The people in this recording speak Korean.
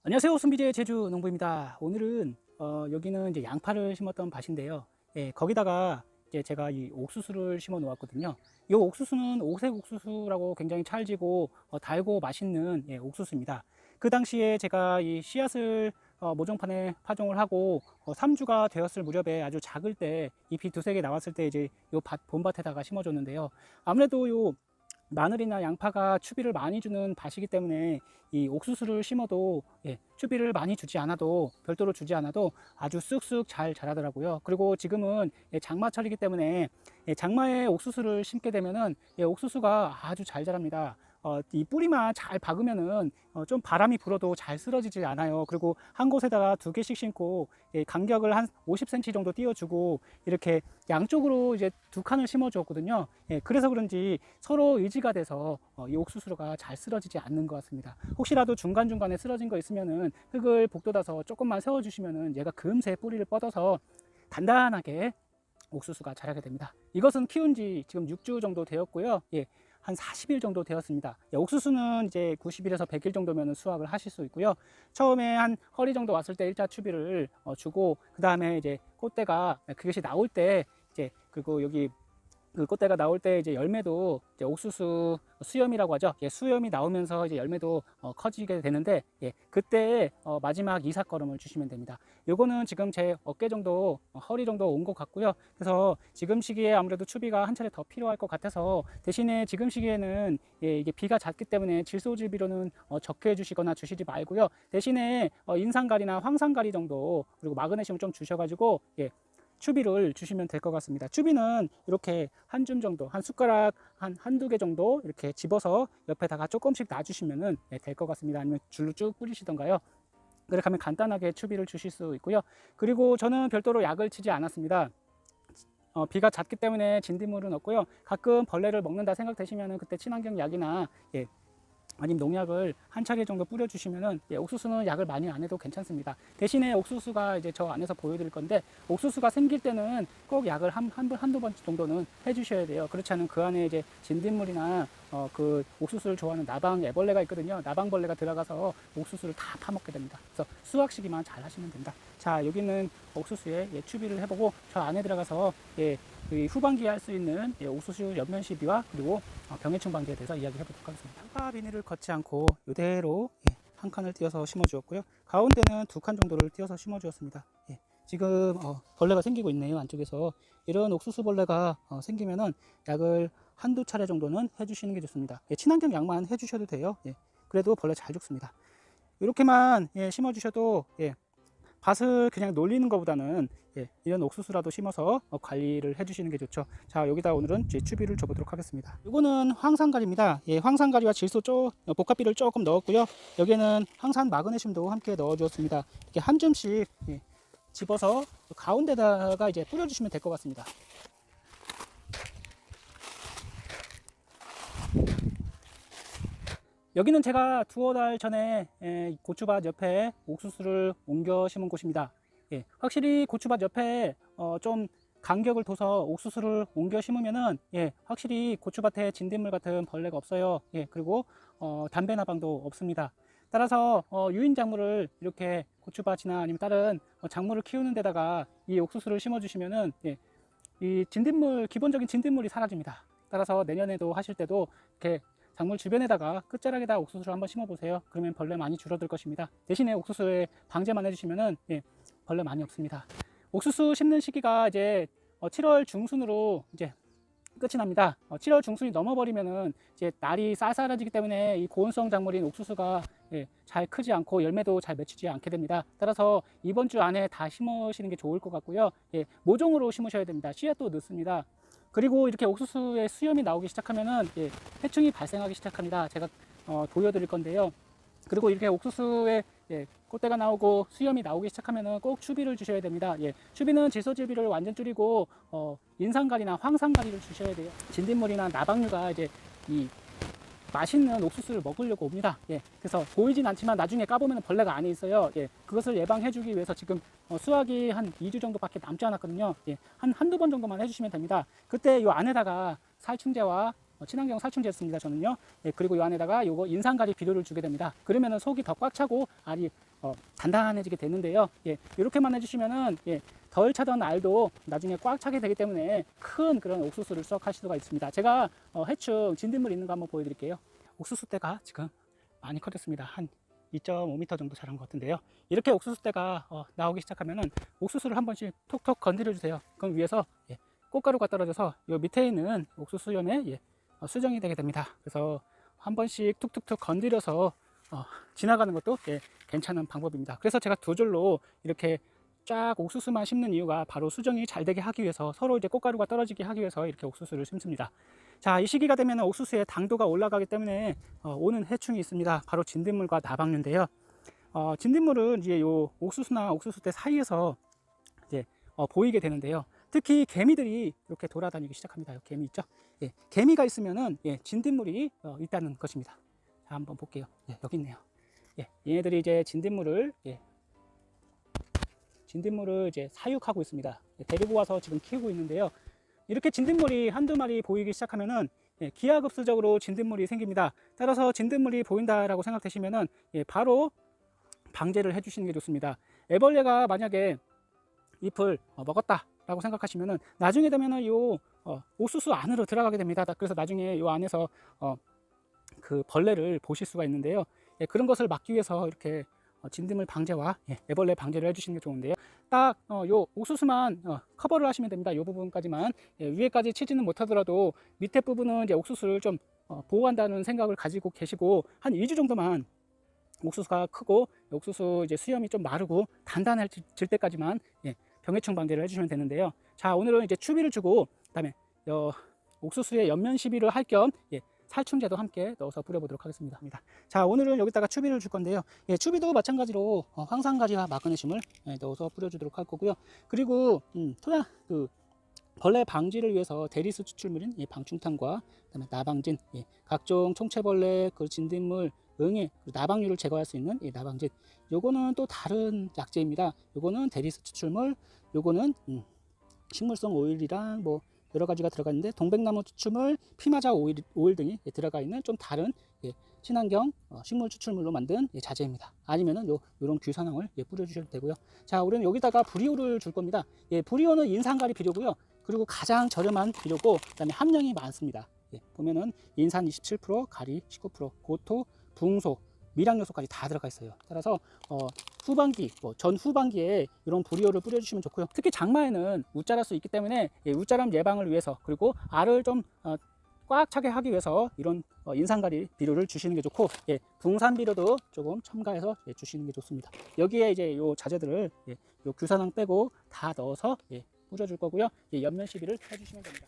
안녕하세요. 순비제 제주 농부입니다. 오늘은 여기는 이제 양파를 심었던 밭인데요. 예, 거기다가 이제 제가 이 옥수수를 심어 놓았거든요. 이 옥수수는 오색 옥수수라고 굉장히 찰지고 달고 맛있는 옥수수입니다. 그 당시에 제가 이 씨앗을 모종판에 파종을 하고 3주가 되었을 무렵에 아주 작을 때 잎이 두세 개 나왔을 때 이제 요 봄밭에다가 심어줬는데요. 아무래도 요 마늘이나 양파가 추비를 많이 주는 밭이기 때문에 이 옥수수를 심어도 추비를 많이 주지 않아도 별도로 주지 않아도 아주 쑥쑥 잘 자라더라고요. 그리고 지금은 장마철이기 때문에 장마에 옥수수를 심게 되면은 옥수수가 아주 잘 자랍니다. 이 뿌리만 잘 박으면은 좀 바람이 불어도 잘 쓰러지지 않아요. 그리고 한 곳에다가 두 개씩 심고 간격을 한 50cm 정도 띄워주고 이렇게 양쪽으로 이제 두 칸을 심어 주었거든요. 그래서 그런지 서로 의지가 돼서 이 옥수수가 잘 쓰러지지 않는 것 같습니다. 혹시라도 중간중간에 쓰러진 거 있으면은 흙을 복돋아서 조금만 세워 주시면은 얘가 금세 뿌리를 뻗어서 단단하게 옥수수가 자라게 됩니다. 이것은 키운 지 지금 6주 정도 되었고요. 한 40일 정도 되었습니다. 옥수수는 이제 90일에서 100일 정도면 수확을 하실 수 있고요. 처음에 한 허리 정도 왔을 때 1차 추비를 주고, 그 다음에 이제 꽃대가 그것이 나올 때 이제 그리고 여기 그 꽃대가 나올 때 이제 열매도 이제 옥수수 수염이라고 하죠. 수염이 나오면서 이제 열매도 커지게 되는데, 그때 마지막 이삭걸음을 주시면 됩니다. 요거는 지금 제 어깨 정도, 허리 정도 온 것 같고요. 그래서 지금 시기에 아무래도 추비가 한 차례 더 필요할 것 같아서, 대신에 지금 시기에는 이게 비가 잦기 때문에 질소질비료는 적게 해주시거나 주시지 말고요. 대신에 인산가리나 황산가리 정도, 그리고 마그네슘 좀 주셔가지고 추비를 주시면 될 것 같습니다. 추비는 이렇게 한 줌 정도, 한 숟가락 한두 개 정도 이렇게 집어서 옆에다가 조금씩 놔주시면 될 것 같습니다. 아니면 줄로 쭉 뿌리시던가요. 그렇게 하면 간단하게 추비를 주실 수 있고요. 그리고 저는 별도로 약을 치지 않았습니다. 비가 잦기 때문에 진딧물은 없고요. 가끔 벌레를 먹는다 생각되시면 그때 친환경 약이나 아니면 농약을 한 차례 정도 뿌려주시면은 옥수수는 약을 많이 안 해도 괜찮습니다. 대신에 옥수수가 이제 저 안에서 보여드릴 건데, 옥수수가 생길 때는 꼭 약을 한두 번 정도는 해주셔야 돼요. 그렇지 않으면 그 안에 이제 진딧물이나 그 옥수수를 좋아하는 나방 애벌레가 있거든요. 나방벌레가 들어가서 옥수수를 다 파먹게 됩니다. 그래서 수확 시기만 잘 하시면 됩니다. 자, 여기는 옥수수에 추비를 해보고 저 안에 들어가서 후반기에 할 수 있는 옥수수 옆면 시비와 그리고 병해충 방지에 대해서 이야기해 보도록 하겠습니다. 양파 비닐을 걷지 않고 이대로 한 칸을 띄어서 심어 주었고요. 가운데는 두 칸 정도를 띄어서 심어 주었습니다. 지금 벌레가 생기고 있네요. 안쪽에서 이런 옥수수 벌레가 생기면은 약을 한두 차례 정도는 해주시는 게 좋습니다. 친환경 약만 해주셔도 돼요. 그래도 벌레 잘 죽습니다. 이렇게만 심어 주셔도 밭을 그냥 놀리는 것보다는 이런 옥수수라도 심어서 관리를 해주시는 게 좋죠. 자, 여기다 오늘은 추비를 줘보도록 하겠습니다. 이거는 황산가리입니다. 황산가리와 질소 복합비를 조금 넣었고요. 여기는 항산 마그네슘도 함께 넣어 주었습니다. 이렇게 한 줌씩 집어서 가운데다가 이제 뿌려주시면 될 것 같습니다. 여기는 제가 두어 달 전에 고추밭 옆에 옥수수를 옮겨 심은 곳입니다. 확실히 고추밭 옆에 좀 간격을 둬서 옥수수를 옮겨 심으면은 확실히 고추밭에 진딧물 같은 벌레가 없어요. 그리고 담배나방도 없습니다. 따라서 유인작물을 이렇게 고추밭이나 아니면 다른 작물을 키우는 데다가 이 옥수수를 심어 주시면은 이 진딧물, 기본적인 진딧물이 사라집니다. 따라서 내년에도 하실 때도 이렇게 작물 주변에다가 끝자락에다 옥수수를 한번 심어 보세요. 그러면 벌레 많이 줄어들 것입니다. 대신에 옥수수에 방제만 해주시면은 벌레 많이 없습니다. 옥수수 심는 시기가 이제 7월 중순으로 이제 끝이 납니다. 7월 중순이 넘어버리면은 이제 날이 쌀쌀해지기 때문에 이 고온성 작물인 옥수수가 잘 크지 않고 열매도 잘 맺히지 않게 됩니다. 따라서 이번 주 안에 다 심으시는 게 좋을 것 같고요. 모종으로 심으셔야 됩니다. 씨앗도 넣습니다. 그리고 이렇게 옥수수에 수염이 나오기 시작하면은 해충이 발생하기 시작합니다. 제가 보여드릴 건데요. 그리고 이렇게 옥수수에 꽃대가 나오고 수염이 나오기 시작하면은 꼭 추비를 주셔야 됩니다. 추비는 질소질비를 완전 줄이고 인산가리나 황산가리를 주셔야 돼요. 진딧물이나 나방류가 이제 이 맛있는 옥수수를 먹으려고 옵니다. 그래서 보이진 않지만 나중에 까보면 벌레가 안에 있어요. 그것을 예방해주기 위해서 지금 수확이 한 2주 정도밖에 남지 않았거든요. 한두 번 정도만 해주시면 됩니다. 그때 이 안에다가 살충제와 친환경 살충제 씁니다. 저는요. 그리고 이 안에다가 요거 인산가리 비료를 주게 됩니다. 그러면은 속이 더 꽉 차고 알이 단단해지게 되는데요. 예, 이렇게만 해주시면은 덜 차던 알도 나중에 꽉 차게 되기 때문에 큰 그런 옥수수를 수확할 수가 있습니다. 제가 해충 진딧물 있는 거 한번 보여드릴게요. 옥수수 대가 지금 많이 커졌습니다. 한 2.5m 정도 자란 것 같은데요. 이렇게 옥수수 대가 나오기 시작하면은 옥수수를 한 번씩 톡톡 건드려 주세요. 그럼 위에서 꽃가루가 떨어져서 요 밑에 있는 옥수수염에 수정이 되게 됩니다. 그래서 한 번씩 툭툭툭 건드려서 지나가는 것도 괜찮은 방법입니다. 그래서 제가 두 줄로 이렇게 쫙 옥수수만 심는 이유가 바로 수정이 잘 되게 하기 위해서, 서로 이제 꽃가루가 떨어지게 하기 위해서 이렇게 옥수수를 심습니다. 자, 이 시기가 되면 옥수수의 당도가 올라가기 때문에 오는 해충이 있습니다. 바로 진딧물과 나방류인데요. 진딧물은 이제 요 옥수수나 옥수수대 사이에서 이제 보이게 되는데요. 특히 개미들이 이렇게 돌아다니기 시작합니다. 개미 있죠? 개미가 있으면은 진딧물이 있다는 것입니다. 자, 한번 볼게요. 여기 있네요. 얘네들이 이제 진딧물을 이제 사육하고 있습니다. 데리고 와서 지금 키우고 있는데요. 이렇게 진딧물이 한두 마리 보이기 시작하면은 기하급수적으로 진딧물이 생깁니다. 따라서 진딧물이 보인다라고 생각되시면은 바로 방제를 해주시는 게 좋습니다. 애벌레가 만약에 잎을 먹었다 라고 생각하시면은 나중에 되면은 요 옥수수 안으로 들어가게 됩니다. 그래서 나중에 요 안에서 그 벌레를 보실 수가 있는데요. 그런 것을 막기 위해서 이렇게 진딧물 방제와 애벌레 방제를 해주시는 게 좋은데요. 딱 요 옥수수만 커버를 하시면 됩니다. 요 부분까지만. 위에까지 치지는 못하더라도 밑에 부분은 이제 옥수수를 좀 보호한다는 생각을 가지고 계시고, 한 2주 정도만 옥수수가 크고 옥수수 이제 수염이 좀 마르고 단단해질 때까지만 병해충 방제를 해주시면 되는데요. 자, 오늘은 이제 추비를 주고 그다음에 옥수수에 연면 시비를 할 겸 살충제도 함께 넣어서 뿌려보도록 하겠습니다. 자, 오늘은 여기다가 추비를 줄 건데요. 추비도 마찬가지로 황산가리와 마그네슘을 넣어서 뿌려주도록 할 거고요. 그리고 벌레 방지를 위해서 대리수 추출물인 방충탕과 그다음에 나방진, 각종 총체벌레, 그 진딧물, 응애, 나방류를 제거할 수 있는 나방진, 요거는 또 다른 약재입니다. 요거는 대리수 추출물, 요거는 식물성 오일이랑 뭐 여러 가지가 들어가 있는데, 동백나무 추출물, 피마자 오일 등이 들어가 있는 좀 다른 친환경 식물 추출물로 만든 자재입니다. 아니면은 요런 규산황을 뿌려주셔도 되고요. 자, 우리는 여기다가 브리오를 줄 겁니다. 브리오는 인산가리 비료고요. 그리고 가장 저렴한 비료고, 그다음에 함량이 많습니다. 보면은 인산 27%, 가리 19%, 고토, 붕소, 미량 요소까지 다 들어가 있어요. 따라서 후반기, 전 후반기에 이런 브리오를 뿌려주시면 좋고요. 특히 장마에는 웃자랄 수 있기 때문에 웃자람 예방을 위해서, 그리고 알을 좀 꽉 차게 하기 위해서 이런 인산가리 비료를 주시는 게 좋고, 붕산 비료도 조금 첨가해서 주시는 게 좋습니다. 여기에 이제 요 자재들을 요 규산황 빼고 다 넣어서 뿌려줄 거고요. 연면 시비를 해주시면 됩니다.